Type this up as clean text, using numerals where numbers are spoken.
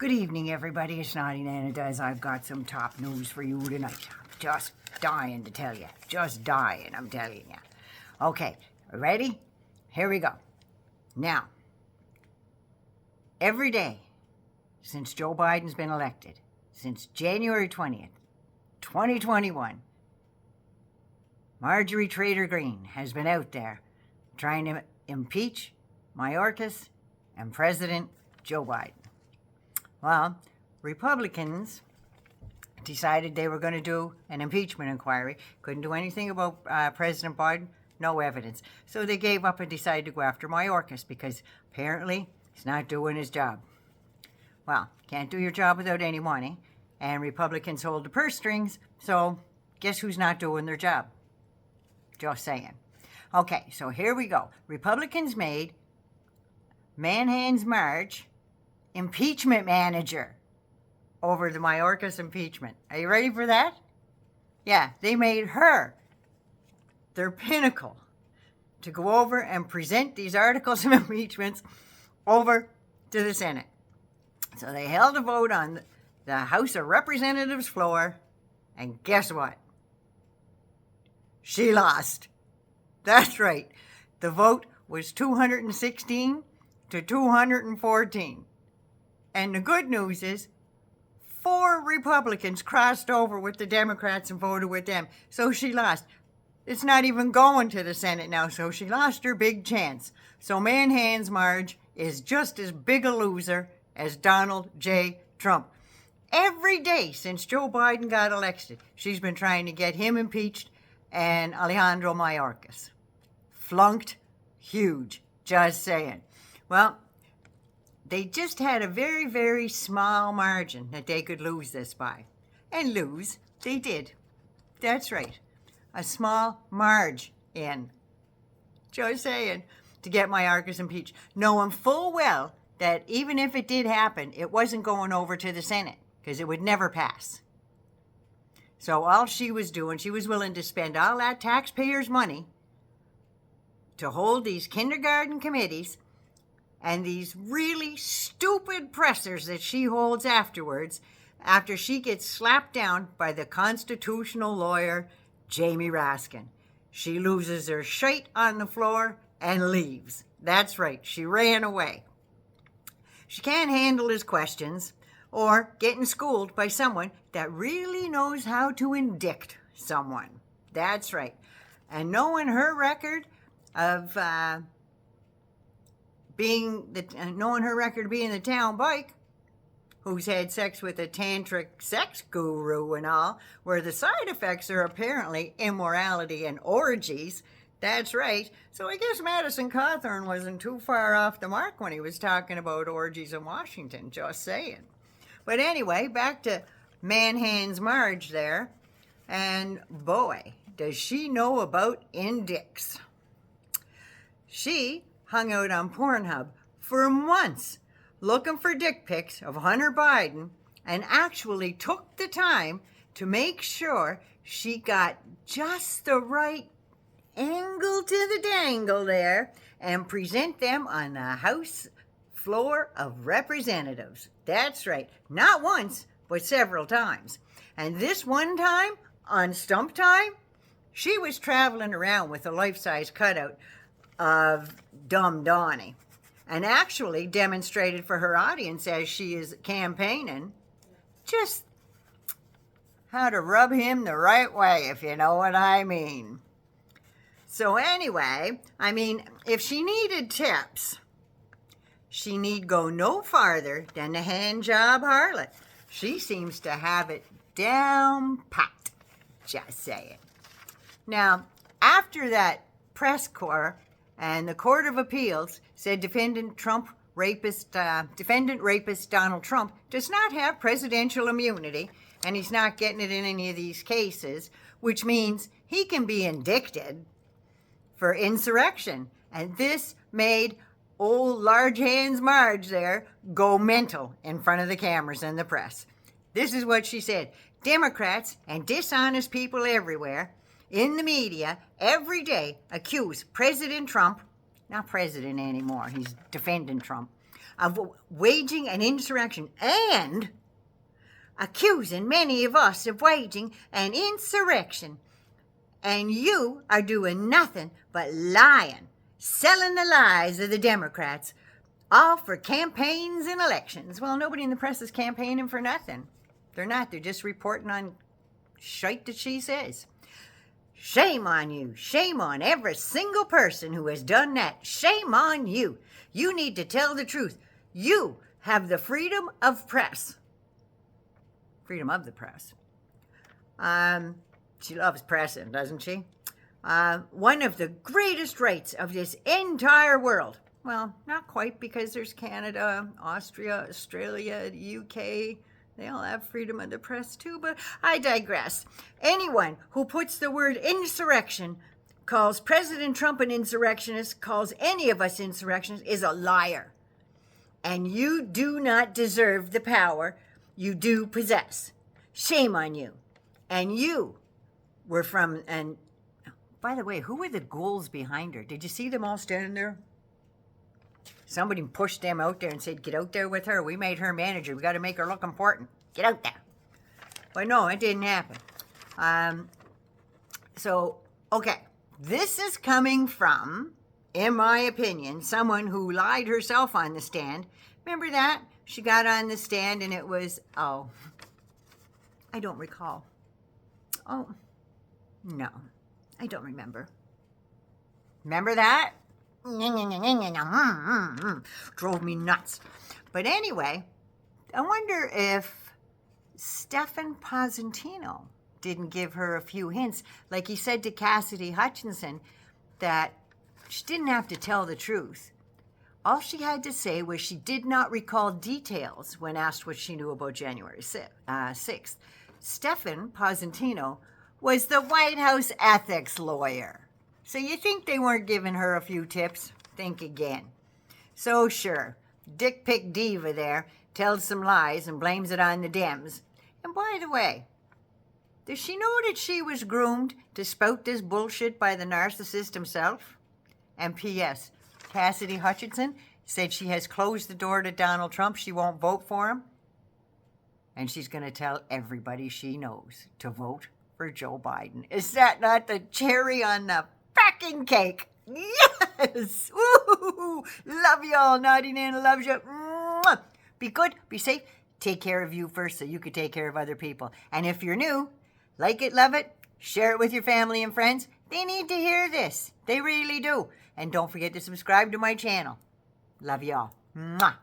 Good evening, everybody. It's Naughty Nana Does. I've got some top news for you tonight. I'm just dying to tell you. Just dying, I'm telling you. Okay, ready? Here we go. Now, every day since Joe Biden's been elected, since January 20th, 2021, Marjorie Trader Greene has been out there trying to impeach Mayorkas and President Joe Biden. Well, Republicans decided they were going to do an impeachment inquiry. Couldn't do anything about President Biden, no evidence. So they gave up and decided to go after Mayorkas because apparently he's not doing his job. Well, can't do your job without any money, and Republicans hold the purse strings, so guess who's not doing their job? Just saying. Okay, so here we go. Republicans made Hands Marge impeachment manager over the Mayorkas impeachment. Are you ready for that? Yeah, they made her their pinnacle to go over and present these articles of impeachments over to the Senate. So they held a vote on the House of Representatives floor, and guess what? She lost. That's right. The vote was 216 to 214. And the good news is 4 Republicans crossed over with the Democrats and voted with them. So she lost. It's not even going to the Senate now, so she lost her big chance. So Hands Marge is just as big a loser as Donald J. Trump. Every day since Joe Biden got elected, she's been trying to get him impeached and Alejandro Mayorkas. Flunked huge, just saying. Well, they just had a very, very small margin that they could lose this by. And lose, they did. That's right. A small margin. Just saying. To get Mayorkas impeached. Knowing full well that even if it did happen, it wasn't going over to the Senate because it would never pass. So all she was doing, she was willing to spend all that taxpayers' money to hold these kindergarten committees and these really stupid pressers that she holds afterwards, after she gets slapped down by the constitutional lawyer, Jamie Raskin. She loses her shite on the floor and leaves. That's right, she ran away. She can't handle his questions or getting schooled by someone that really knows how to indict someone. That's right. And knowing her record of being the town bike, who's had sex with a tantric sex guru and all, where the side effects are apparently immorality and orgies. That's right. So I guess Madison Cawthorn wasn't too far off the mark when he was talking about orgies in Washington, just saying. But anyway, back to Hands Marge there. And boy, does she know about indicts. She hung out on Pornhub for months looking for dick pics of Hunter Biden and actually took the time to make sure she got just the right angle to the dangle there and present them on the House floor of Representatives. That's right. Not once, but several times. And this one time, on Stump Time, she was traveling around with a life-size cutout of Dumb Donnie and actually demonstrated for her audience as she is campaigning just how to rub him the right way, if you know what I mean. So anyway, if she needed tips, she need go no farther than the hand job harlot. She seems to have it down pat, just saying. Now, after that press corps and the Court of Appeals said defendant rapist Donald Trump does not have presidential immunity, and he's not getting it in any of these cases, which means he can be indicted for insurrection. And this made old Large Hands Marge there go mental in front of the cameras and the press. This is what she said. Democrats and dishonest people everywhere in the media every day accuse President Trump, not president anymore, he's defending Trump, of waging an insurrection and accusing many of us of waging an insurrection. And you are doing nothing but lying, selling the lies of the Democrats, all for campaigns and elections. Well, nobody in the press is campaigning for nothing. They're not. They're just reporting on shite that she says. Shame on you. Shame on every single person who has done that. Shame on you. You need to tell the truth. You have the freedom of press. Freedom of the press. She loves pressing, doesn't she? One of the greatest rights of this entire world. Well, not quite, because there's Canada, Austria, Australia, the UK. They all have freedom of the press too, but I digress. Anyone who puts the word insurrection, calls President Trump an insurrectionist, calls any of us insurrectionists, is a liar. And you do not deserve the power you do possess. Shame on you. And you were from, and by the way, who were the ghouls behind her? Did you see them all standing there? Somebody pushed them out there and said, get out there with her. We made her manager. We got to make her look important. Get out there. But no, it didn't happen. Okay. This is coming from, in my opinion, someone who lied herself on the stand. Remember that? She got on the stand and it was, I don't recall. Oh, no, I don't remember. Remember that? Drove me nuts. But anyway, I wonder if Stephen Positano didn't give her a few hints, like he said to Cassidy Hutchinson, that she didn't have to tell the truth. All she had to say was she did not recall details when asked what she knew about January 6th. Stephen Positano was the White House ethics lawyer. So you think they weren't giving her a few tips? Think again. So sure, Dick Pic Diva there tells some lies and blames it on the Dems. And by the way, does she know that she was groomed to spout this bullshit by the narcissist himself? And P.S., Cassidy Hutchinson said she has closed the door to Donald Trump. She won't vote for him. And she's going to tell everybody she knows to vote for Joe Biden. Is that not the cherry on the fucking cake? Yes! Woo! Love y'all. Naughty Nana loves you. Mwah! Be good. Be safe. Take care of you first so you can take care of other people. And if you're new, like it, love it, share it with your family and friends. They need to hear this. They really do. And don't forget to subscribe to my channel. Love y'all. Mwah!